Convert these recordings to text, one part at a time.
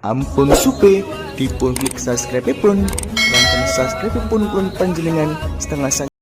Ampun supe dipun klik subscribe pun dan subscribe pun panjenengan setengah saja.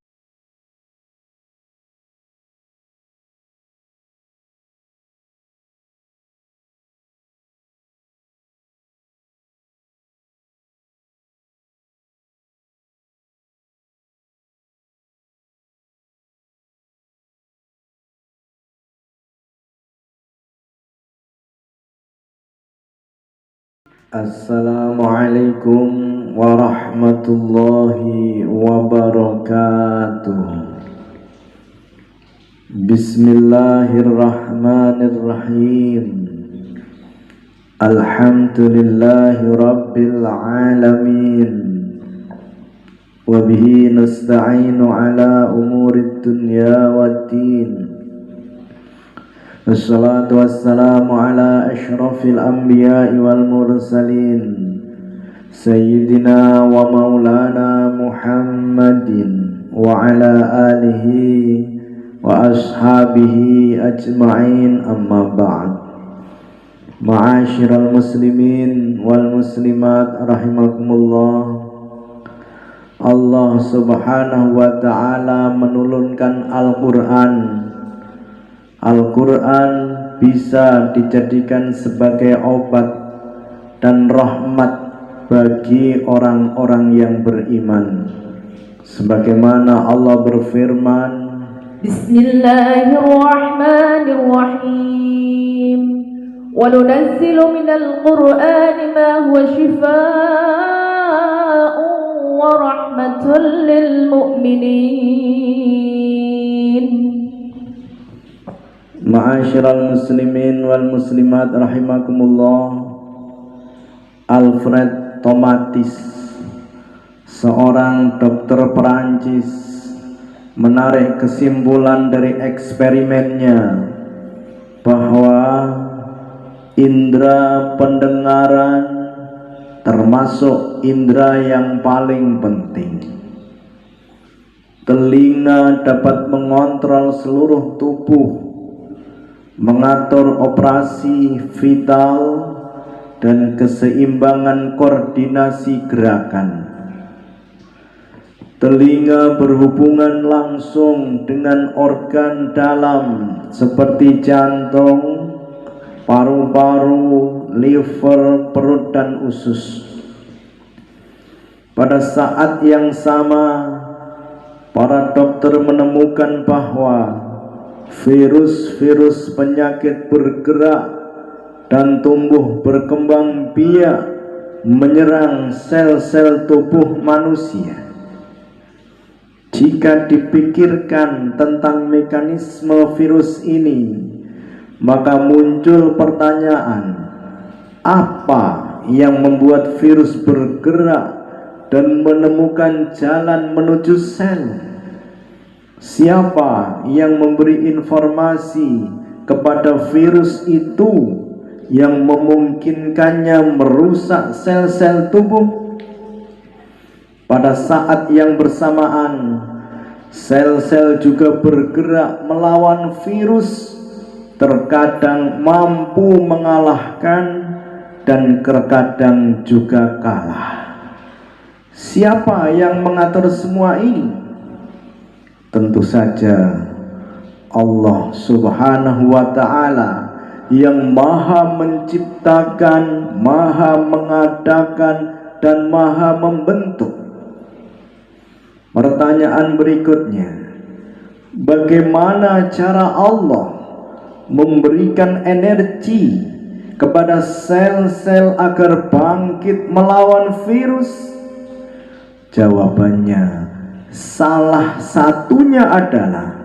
Assalamualaikum warahmatullahi wabarakatuh. Bismillahirrahmanirrahim. Alhamdulillahi rabbil alamin. Wabihi nasta'inu ala umurid dunya waddin. Wassalatu wassalamu ala ashrafil anbiya'i wal mursalin Sayyidina wa maulana Muhammadin wa ala alihi wa ashabihi ajma'in, amma ba'd. Ma'asyiral muslimin wal muslimat rahimakumullah. Allah subhanahu wa ta'ala menurunkan Al-Quran. Al-Quran bisa dijadikan sebagai obat dan rahmat bagi orang-orang yang beriman. Sebagaimana Allah berfirman, Bismillahirrahmanirrahim. Wa nunazzilu minal Qur'ani ma huwa shifaa'un wa rahmatun lil mu'minin. Ma'asyiral muslimin wal muslimat rahimakumullah. Alfred Tomatis, seorang dokter Perancis, menarik kesimpulan dari eksperimennya bahwa indera pendengaran termasuk indera yang paling penting. Telinga dapat mengontrol seluruh tubuh, mengatur operasi vital dan keseimbangan koordinasi gerakan. Telinga berhubungan langsung dengan organ dalam seperti jantung, paru-paru, liver, perut, dan usus. Pada saat yang sama, para dokter menemukan bahwa virus-virus penyakit bergerak dan tumbuh berkembang biak menyerang sel-sel tubuh manusia. Jika dipikirkan tentang mekanisme virus ini, maka muncul pertanyaan, apa yang membuat virus bergerak dan menemukan jalan menuju sel? Siapa yang memberi informasi kepada virus itu yang memungkinkannya merusak sel-sel tubuh? Pada saat yang bersamaan, sel-sel juga bergerak melawan virus, terkadang mampu mengalahkan dan terkadang juga kalah. Siapa yang mengatur semua ini? Tentu saja Allah subhanahu wa ta'ala yang maha menciptakan, maha mengadakan, dan maha membentuk. Pertanyaan berikutnya, bagaimana cara Allah memberikan energi kepada sel-sel agar bangkit melawan virus? Jawabannya, salah satunya adalah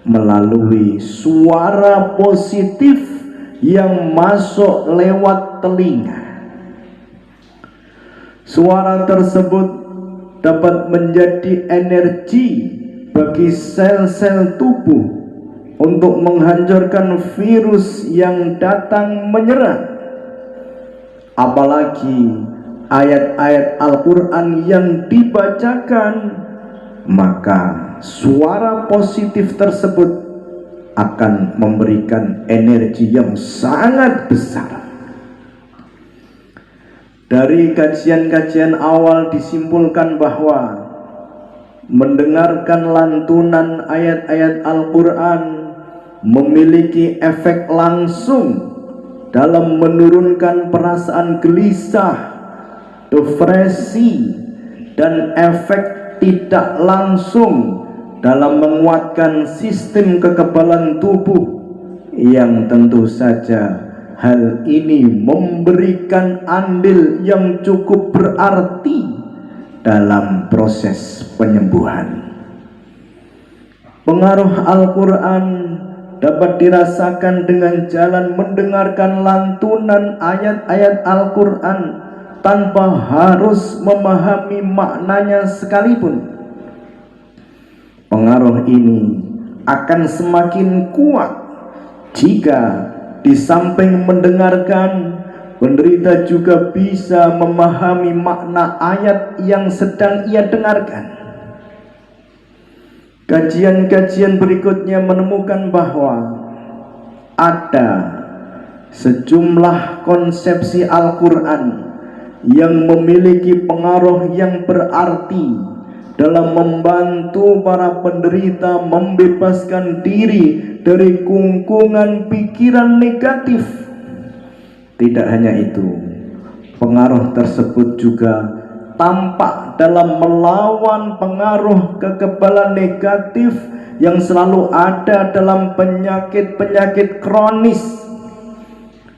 melalui suara positif yang masuk lewat telinga. Suara tersebut dapat menjadi energi bagi sel-sel tubuh untuk menghancurkan virus yang datang menyerang. Apalagi ayat-ayat Al-Quran yang dibacakan, maka suara positif tersebut akan memberikan energi yang sangat besar. Dari kajian-kajian awal disimpulkan bahwa mendengarkan lantunan ayat-ayat Al-Quran memiliki efek langsung dalam menurunkan perasaan gelisah, depresi, dan efek tidak langsung dalam menguatkan sistem kekebalan tubuh, yang tentu saja hal ini memberikan andil yang cukup berarti dalam proses penyembuhan. Pengaruh Al-Quran dapat dirasakan dengan jalan mendengarkan lantunan ayat-ayat Al-Quran tanpa harus memahami maknanya sekalipun. Pengaruh ini akan semakin kuat jika di samping mendengarkan, penderita juga bisa memahami makna ayat yang sedang ia dengarkan. Kajian-kajian berikutnya menemukan bahwa ada sejumlah konsepsi Al-Quran yang memiliki pengaruh yang berarti dalam membantu para penderita membebaskan diri dari kungkungan pikiran negatif. Tidak hanya itu, pengaruh tersebut juga tampak dalam melawan pengaruh kekebalan negatif yang selalu ada dalam penyakit-penyakit kronis.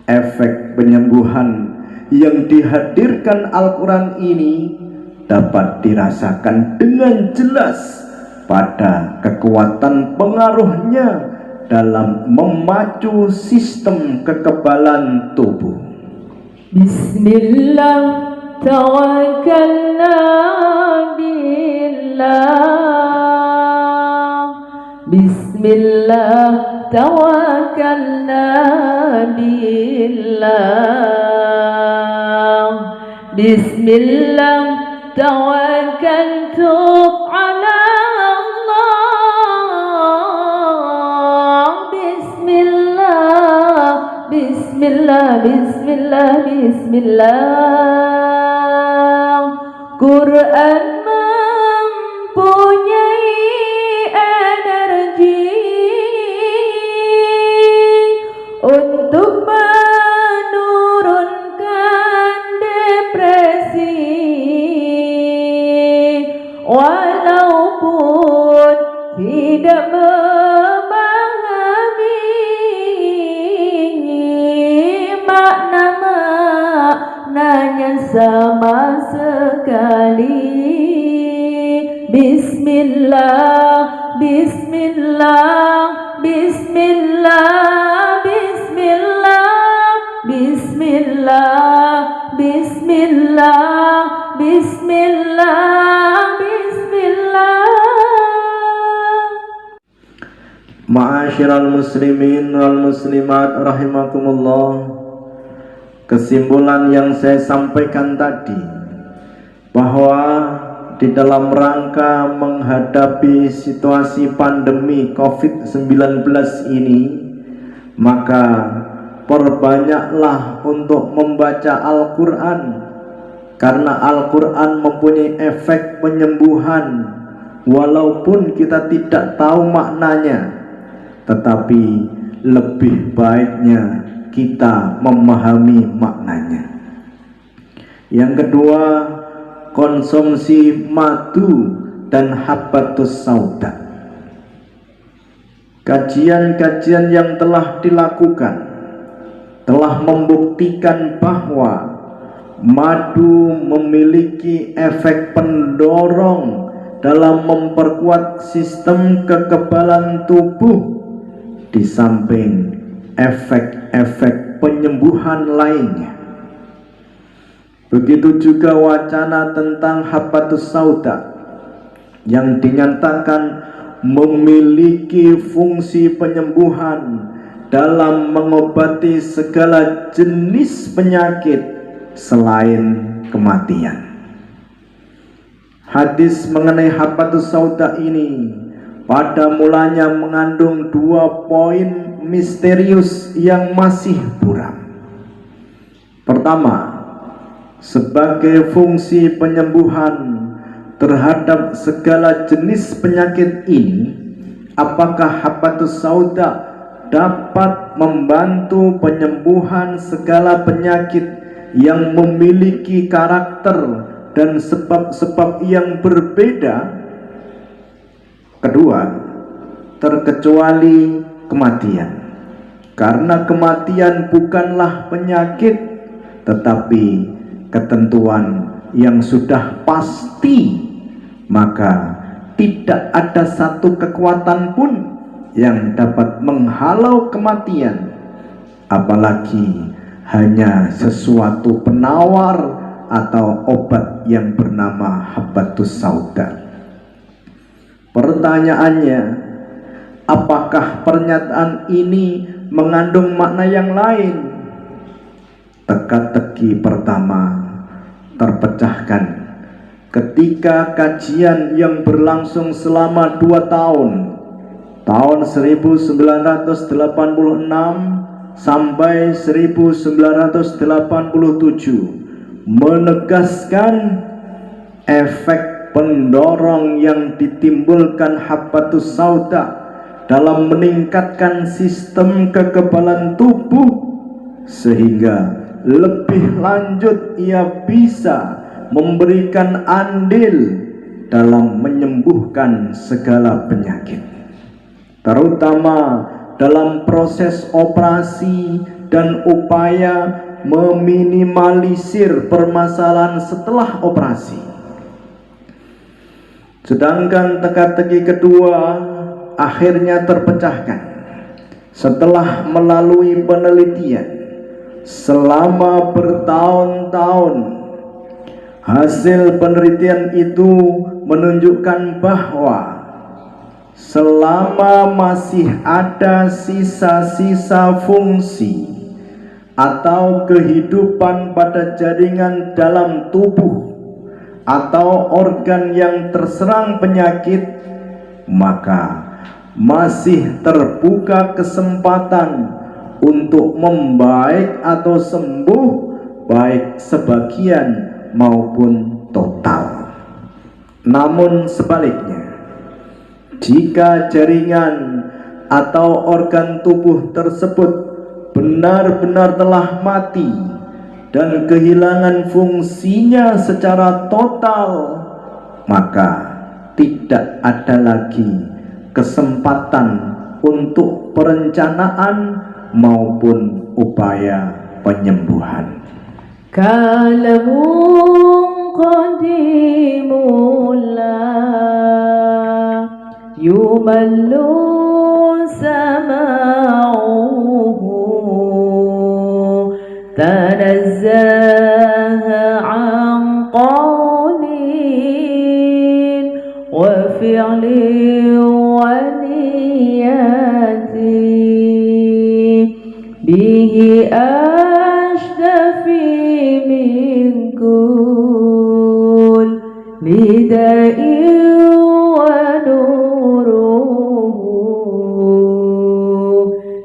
Efek penyembuhan yang dihadirkan Al-Quran ini dapat dirasakan dengan jelas pada kekuatan pengaruhnya dalam memacu sistem kekebalan tubuh. Bismillah tawakkalna billah. Bismillah tawakkalna billah. Bismillah tawakkaltu ala Bismillah, Bismillah, Bismillah. Quran mempunyai energi untuk menurunkan depresi, walaupun tidak maknanya sama sekali. Bismillah, Bismillah, Bismillah, Bismillah, Bismillah, Bismillah, Bismillah, Bismillah. Ma'asyiral muslimin wal muslimat rahimakumullah. Kesimpulan yang saya sampaikan tadi, bahwa di dalam rangka menghadapi situasi pandemi COVID-19 ini, maka perbanyaklah untuk membaca Al-Quran, karena Al-Quran mempunyai efek penyembuhan walaupun kita tidak tahu maknanya, tetapi lebih baiknya kita memahami maknanya. Yang kedua, konsumsi madu dan habbatus sauda. Kajian-kajian yang telah dilakukan telah membuktikan bahwa madu memiliki efek pendorong dalam memperkuat sistem kekebalan tubuh, di samping efek-efek penyembuhan lainnya. Begitu juga wacana tentang habbatus sauda yang dinyatakan memiliki fungsi penyembuhan dalam mengobati segala jenis penyakit selain kematian. Hadis mengenai habbatus sauda ini pada mulanya mengandung 2 poin misterius yang masih buram. Pertama, sebagai fungsi penyembuhan terhadap segala jenis penyakit ini, apakah Habbatus Sauda dapat membantu penyembuhan segala penyakit yang memiliki karakter dan sebab-sebab yang berbeda? Kedua, terkecuali kematian, karena kematian bukanlah penyakit tetapi ketentuan yang sudah pasti, maka tidak ada satu kekuatan pun yang dapat menghalau kematian, apalagi hanya sesuatu penawar atau obat yang bernama Habbatus Sauda. Pertanyaannya, apakah pernyataan ini mengandung makna yang lain? Teka-teki pertama terpecahkan ketika kajian yang berlangsung selama 2 tahun 1986 sampai 1987 menegaskan efek pendorong yang ditimbulkan Habbatus Sauda dalam meningkatkan sistem kekebalan tubuh, sehingga lebih lanjut ia bisa memberikan andil dalam menyembuhkan segala penyakit, terutama dalam proses operasi dan upaya meminimalisir permasalahan setelah operasi. Sedangkan teka-teki kedua akhirnya terpecahkan setelah melalui penelitian selama bertahun-tahun. Hasil penelitian itu menunjukkan bahwa selama masih ada sisa-sisa fungsi atau kehidupan pada jaringan dalam tubuh atau organ yang terserang penyakit, maka masih terbuka kesempatan untuk membaik atau sembuh, baik sebagian maupun total. Namun sebaliknya, jika jaringan atau organ tubuh tersebut benar-benar telah mati dan kehilangan fungsinya secara total, maka tidak ada lagi kesempatan untuk perencanaan maupun upaya penyembuhan. Kalamun qadimullah yumallu sama'uhu tanazzaha an qawlin wa fi'lin wa niyatin bihi ashdafi min kul lida'in wa nuruhu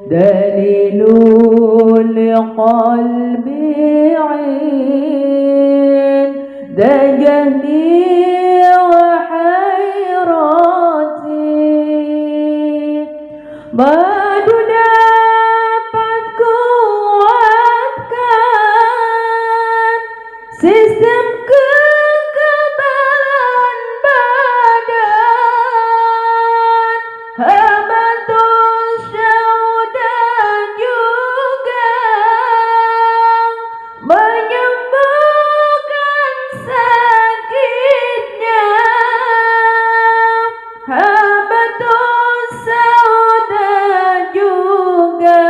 dalilun liqalbi 'inda jahli wa hayrati. Madu dapat kuatkan sistem kekebalan badan. Habbatus Sauda juga menyembuhkan sakitnya. Habbatus Sauda juga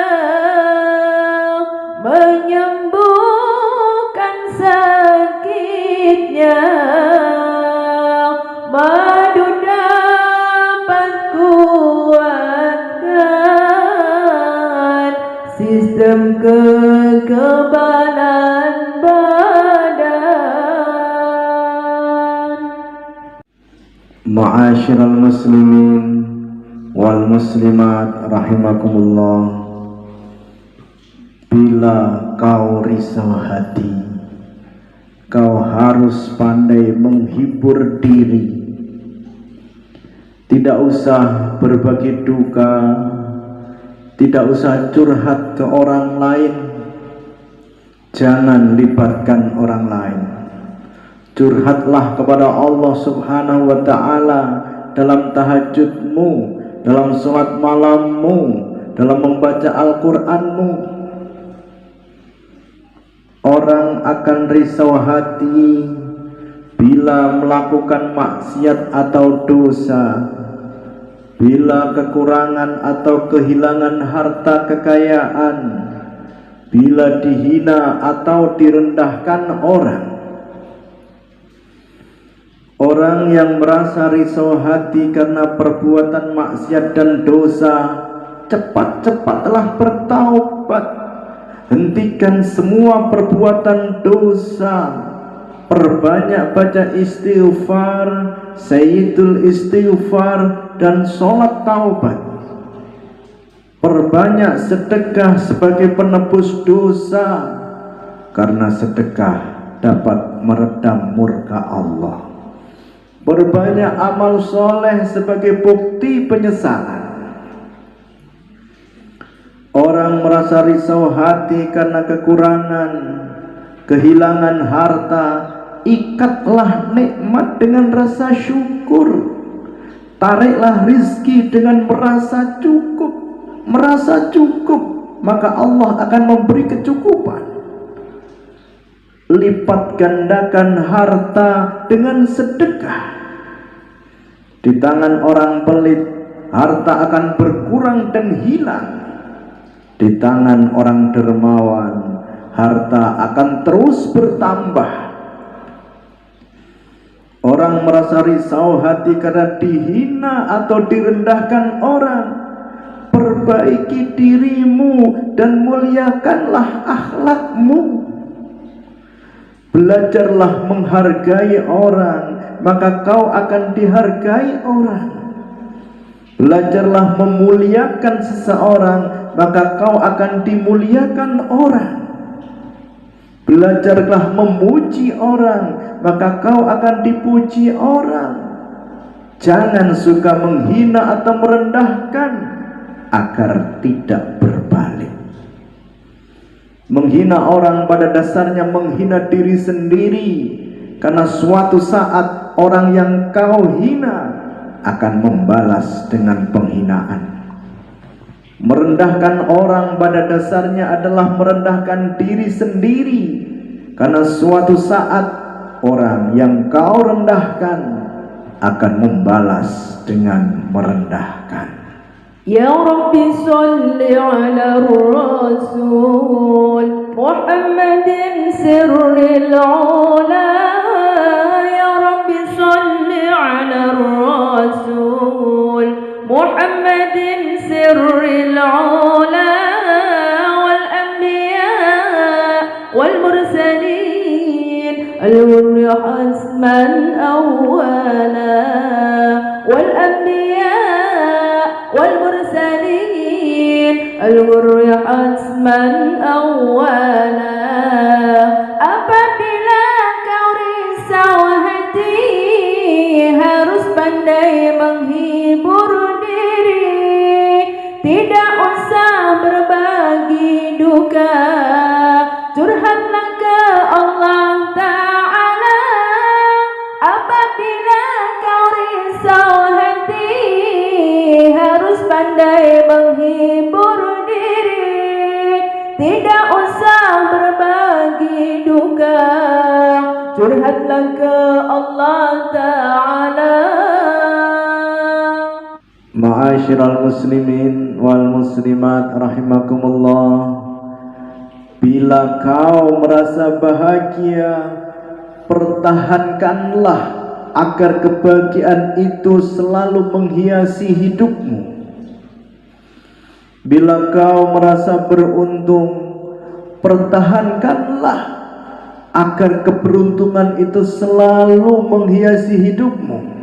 menyembuhkan sakitnya. Madu dapat kuatkan sistem kekebalan badan. Ma'asyiral muslimin wal muslimat rahimakumullah, bila kau risau hati kau harus pandai menghibur diri. Tidak usah berbagi duka, tidak usah curhat ke orang lain. Jangan libatkan orang lain. Curhatlah kepada Allah Subhanahu wa ta'ala dalam tahajudmu, dalam sholat malammu, dalam membaca Al-Qur'anmu. Orang akan risau hati bila melakukan maksiat atau dosa, bila kekurangan atau kehilangan harta kekayaan, bila dihina atau direndahkan orang. Orang yang merasa risau hati karena perbuatan maksiat dan dosa, cepat-cepatlah bertaubat. Hentikan semua perbuatan dosa. Perbanyak baca istighfar, sayyidul istighfar, dan sholat taubat. Perbanyak sedekah sebagai penebus dosa, karena sedekah dapat meredam murka Allah. Perbanyak amal soleh sebagai bukti penyesalan. Orang merasa risau hati karena kekurangan, kehilangan harta, ikatlah nikmat dengan rasa syukur. Tariklah rizki dengan merasa cukup. Merasa cukup, maka Allah akan memberi kecukupan. Lipat gandakan harta dengan sedekah. Di tangan orang pelit, harta akan berkurang dan hilang. Di tangan orang dermawan, harta akan terus bertambah. Orang merasa risau hati karena dihina atau direndahkan orang. Perbaiki dirimu dan muliakanlah akhlakmu. Belajarlah menghargai orang, maka kau akan dihargai orang. Belajarlah memuliakan seseorang, maka kau akan dimuliakan orang. Belajarlah memuji orang, maka kau akan dipuji orang. Jangan suka menghina atau merendahkan, agar tidak berbalik. Menghina orang pada dasarnya menghina diri sendiri, karena suatu saat orang yang kau hina akan membalas dengan penghinaan. Merendahkan orang pada dasarnya adalah merendahkan diri sendiri, karena suatu saat orang yang kau rendahkan akan membalas dengan merendahkan. Ya Rabbi salli ala Rasul Muhammadin sirril ula. Ya Rabbi salli ala Rasul Muhammadin sirril ula wal anbiya wal mursalin al-ghurri hasman awwala wal anbiya wal mursalin al-ghurri hasman awwala. Apabila kau risau hati, harus pandai menghibur diri. Tidak usah berbagi duka, curhatlah ke Allah Ta'ala. Apabila kau risau hati, harus pandai menghibur diri. Tidak usah berbagi duka, curhatlah ke Allah Ta'ala. Ma'asyiral muslimin wal muslimat rahimakumullah. Bila kau merasa bahagia, pertahankanlah agar kebahagiaan itu selalu menghiasi hidupmu. Bila kau merasa beruntung, pertahankanlah agar keberuntungan itu selalu menghiasi hidupmu.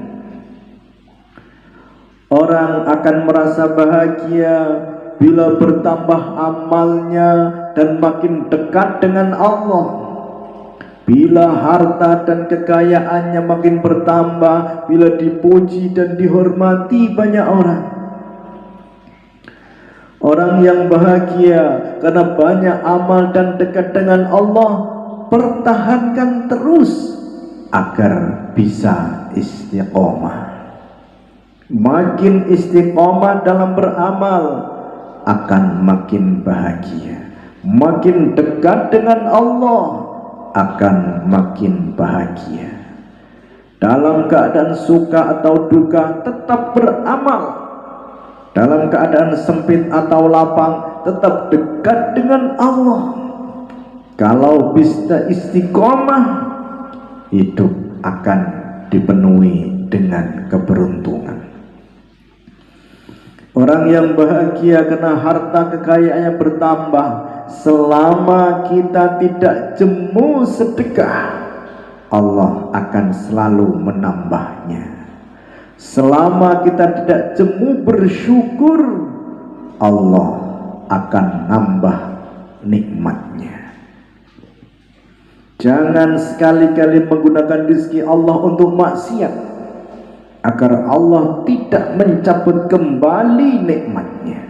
Orang akan merasa bahagia bila bertambah amalnya dan makin dekat dengan Allah. Bila harta dan kekayaannya makin bertambah, bila dipuji dan dihormati banyak orang. Orang yang bahagia karena banyak amal dan dekat dengan Allah, pertahankan terus agar bisa istiqomah. Makin istiqomah dalam beramal, akan makin bahagia. Makin dekat dengan Allah, akan makin bahagia. Dalam keadaan suka atau duka, tetap beramal. Dalam keadaan sempit atau lapang, tetap dekat dengan Allah. Kalau bisa istiqomah, hidup akan dipenuhi dengan keberuntungan. Orang yang bahagia karena harta kekayaannya bertambah, selama kita tidak jemu sedekah, Allah akan selalu menambahnya. Selama kita tidak jemu bersyukur, Allah akan nambah nikmatnya. Jangan sekali-kali menggunakan rezeki Allah untuk maksiat, agar Allah tidak mencabut kembali nikmatnya.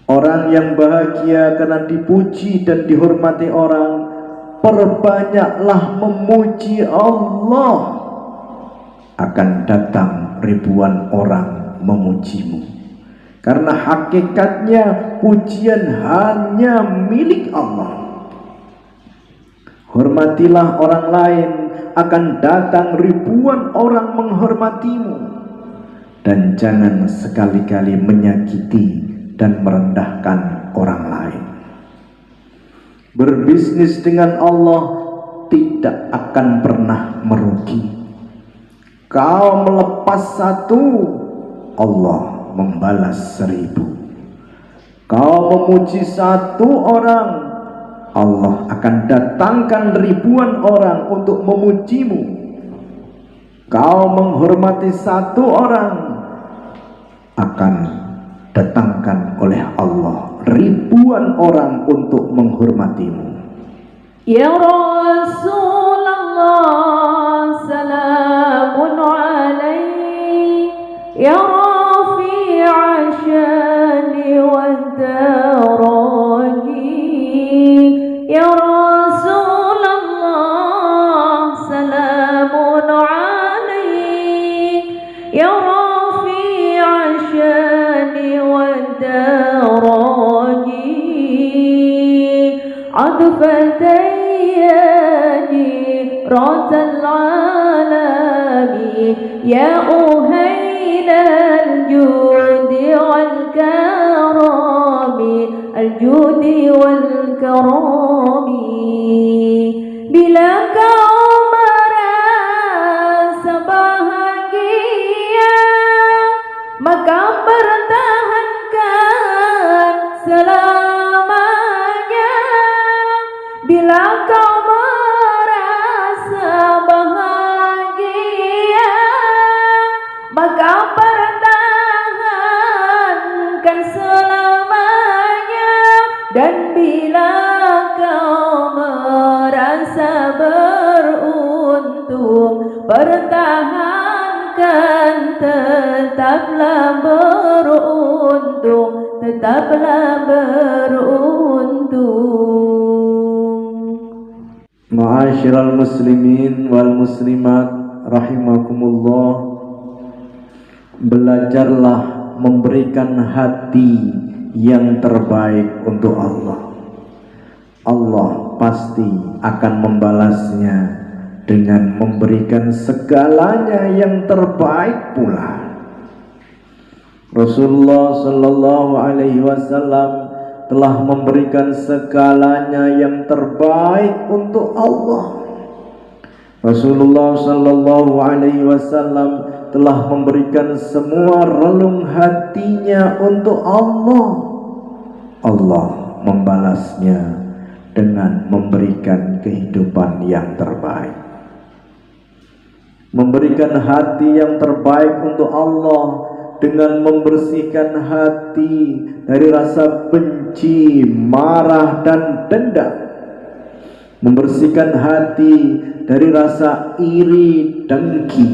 Orang yang bahagia karena dipuji dan dihormati orang, perbanyaklah memuji Allah. Akan datang ribuan orang memujimu, karena hakikatnya pujian hanya milik Allah. Hormatilah orang lain, akan datang ribuan orang menghormatimu. Dan jangan sekali-kali menyakiti dan merendahkan orang lain. Berbisnis dengan Allah tidak akan pernah merugi. Kau melepas satu, Allah membalas 1000. Kau memuji satu orang, Allah akan datangkan ribuan orang untuk memujimu. Kau menghormati satu orang, akan datangkan oleh Allah ribuan orang untuk menghormatimu. Ya Rasulullah, salamun alaik, ya rafi'a syani wa daraji. Ya Rasulullah, salamun alaik, ya rafi'a syani wa daraji. عطفتي جيرة العالم يا أهيل الجود والكرم، الجود والكرم. Bila kau merasa bahagia, maka pertahankan selamanya. Bila kau merasa bahagia, maka pertahankan selamanya. Dan bila kau merasa beruntung, pertahankan, tetaplah beruntung, tetaplah beruntung. Ma'asyiral muslimin wal muslimat rahimakumullah, belajarlah memberikan hati yang terbaik untuk Allah. Allah pasti akan membalasnya dengan memberikan segalanya yang terbaik pula. Rasulullah sallallahu alaihi wasallam telah memberikan segalanya yang terbaik untuk Allah. Rasulullah sallallahu alaihi wasallam telah memberikan semua relung hatinya untuk Allah. Allah membalasnya dengan memberikan kehidupan yang terbaik. Memberikan hati yang terbaik untuk Allah dengan membersihkan hati dari rasa benci, marah, dan dendam. membersihkan hati dari rasa iri, dengki,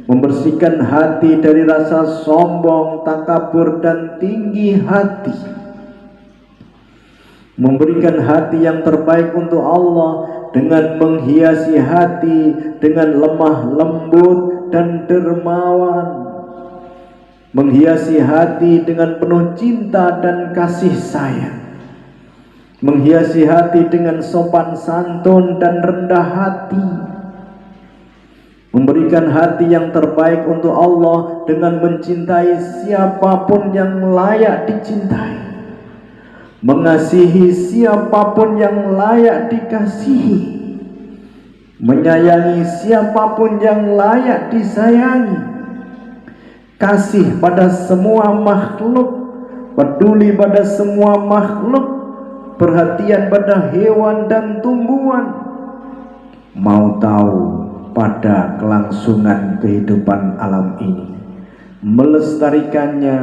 membersihkan hati dari rasa sombong, takabur, dan tinggi hati, memberikan hati yang terbaik untuk Allah dengan menghiasi hati dengan lemah lembut dan dermawan, menghiasi hati dengan penuh cinta dan kasih sayang, menghiasi hati dengan sopan santun dan rendah hati, memberikan hati yang terbaik untuk Allah dengan mencintai siapapun yang layak dicintai, mengasihi siapapun yang layak dikasihi, menyayangi siapapun yang layak disayangi, kasih pada semua makhluk, peduli pada semua makhluk, perhatian pada hewan dan tumbuhan, mau tahu pada kelangsungan kehidupan alam ini, melestarikannya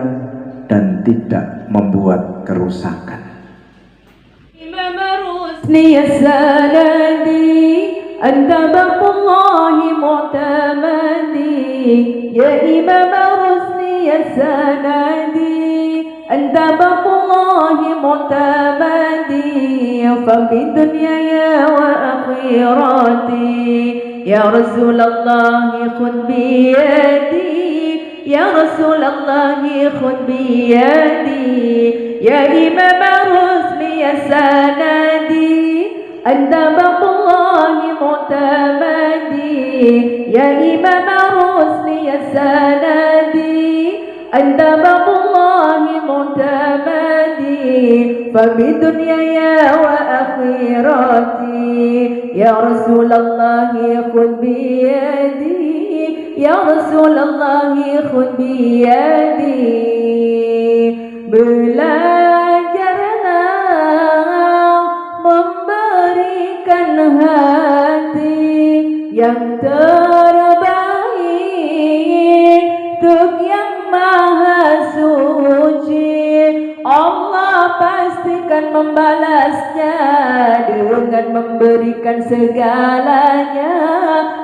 dan tidak membuat kerusakan. إمام رسلي السندي أنت باب الله معتمدي يا إمام رسلي السندي أنت باب الله معتمدي ففي دنياي وآخرتي يا رسول الله خذ بيدي يا رسول الله خذ بيدي يا إمام رسلي السندي أنت باب الله معتمدي يا إمام رسلي السندي أنت باب الله معتمدي فبدنياي وآخرتي يا رسول الله خذ بيدي يا رسول الله خذ بيدي belajarlah memberikan hati yang terbaik untuk yang maha suci. Allah pastikan membalasnya dengan memberikan segalanya,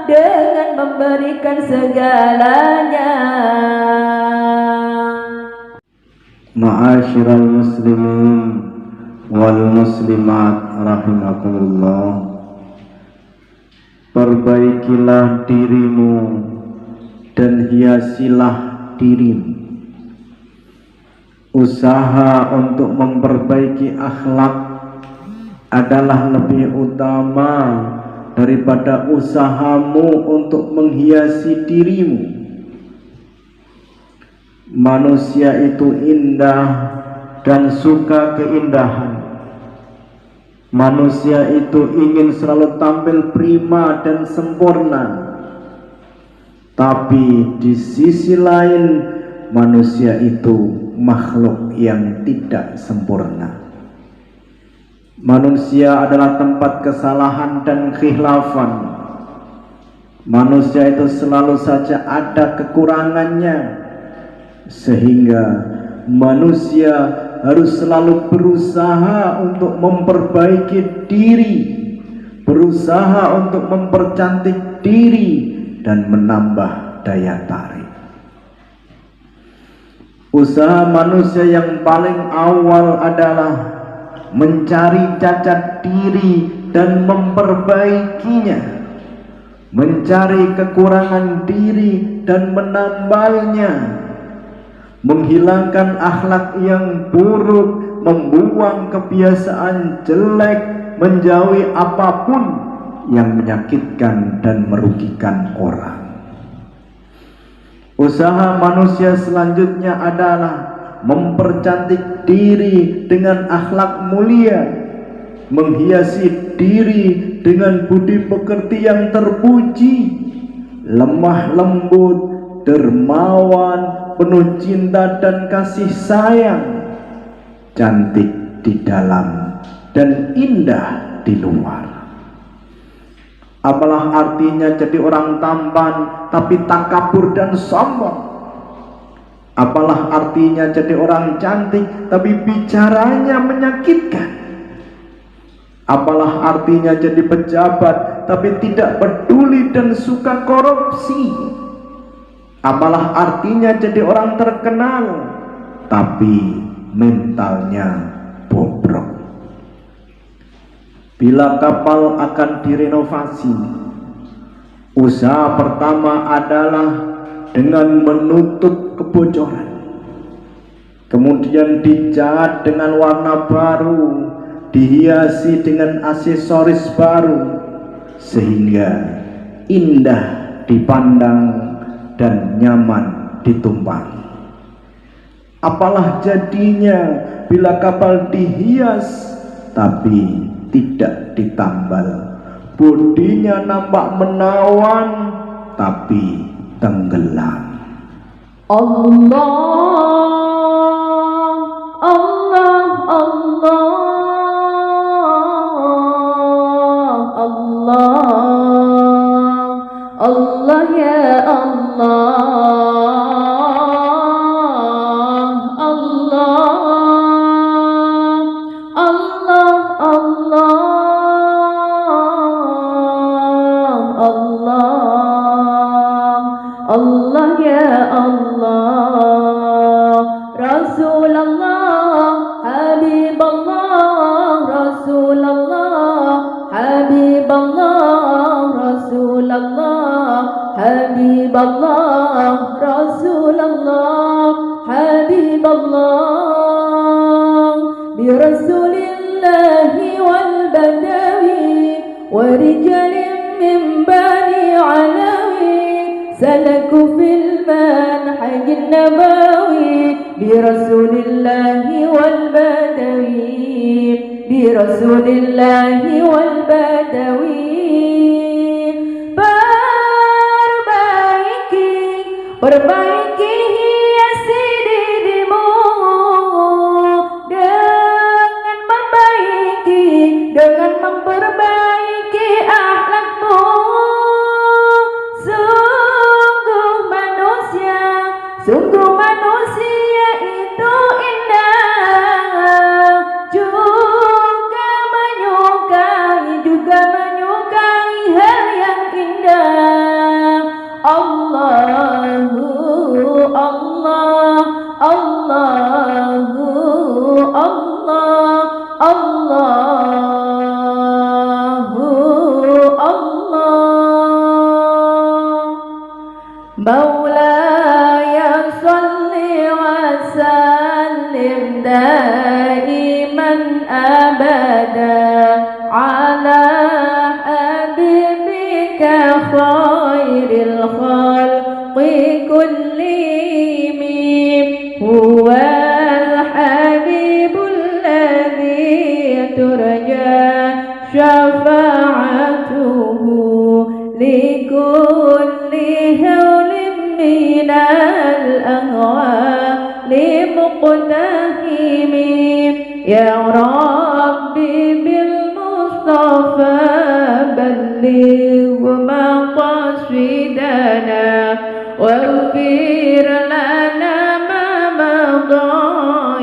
dengan memberikan segalanya. Ma'asyiral muslimin wal muslimat rahimakumullah, perbaikilah dirimu dan hiasilah dirimu. Usaha untuk memperbaiki akhlak adalah lebih utama daripada usahamu untuk menghiasi dirimu. Manusia itu indah dan suka keindahan. Manusia itu ingin selalu tampil prima dan sempurna. Tapi di sisi lain, manusia itu makhluk yang tidak sempurna. Manusia adalah tempat kesalahan dan khilafan. Manusia itu selalu saja ada kekurangannya, sehingga manusia harus selalu berusaha untuk memperbaiki diri, berusaha untuk mempercantik diri dan menambah daya tarik. Usaha manusia yang paling awal adalah mencari cacat diri dan memperbaikinya, mencari kekurangan diri dan menambalnya, menghilangkan akhlak yang buruk, membuang kebiasaan jelek, menjauhi apapun yang menyakitkan dan merugikan orang. Usaha manusia selanjutnya adalah mempercantik diri dengan akhlak mulia, menghiasi diri dengan budi pekerti yang terpuji, lemah lembut, dermawan, penuh cinta dan kasih sayang, cantik di dalam dan indah di luar. Apalah artinya jadi orang tampan tapi takabur dan sombong? Apalah artinya jadi orang cantik tapi bicaranya menyakitkan? Apalah artinya jadi pejabat tapi tidak peduli dan suka korupsi? Apalah artinya jadi orang terkenal tapi mentalnya bobrok? Bila kapal akan direnovasi, usaha pertama adalah dengan menutup kebocoran, kemudian dicat dengan warna baru, dihiasi dengan aksesoris baru, sehingga indah dipandang dan nyaman ditumpangi. Apalah jadinya bila kapal dihias tapi tidak ditambal, bodinya nampak menawan tapi tenggelam. Allah, Allah, Allah, Allah, Allah ya Allah, Allah, Allah, Allah, Allah, Allah ya Allah, Rasulullah, Habiballah, Rasulullah, Habiballah, Rasulullah, Habiballah, Rasulullah, Habiballah, bi Rasulillahi wal badawi wa rijalin min bani alawi salaku fil manhaj nabawi bi Rasulillahi wal badawi, bi Rasulillahi wal badawi. Perbaiki hiasi dirimu dengan memperbaiki akhlakmu. Sungguh manusia itu indah, juga menyukai hal yang indah. Allahu Allah, Allahu Allah, Allahu Allah. Maulaya salli wa sallim daiman abada ala habibika khairil khalqi kullihim, huwal habibul ladzi turja syafa'atuhu likulli hawlin minal ahwali muqtahimi. Ya Rabbi bil Mustafa balligh maqasidana waghfir lana ma madha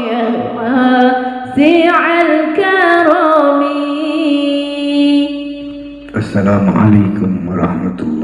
ya wasi'al karami. Assalamualaikum warahmatullahi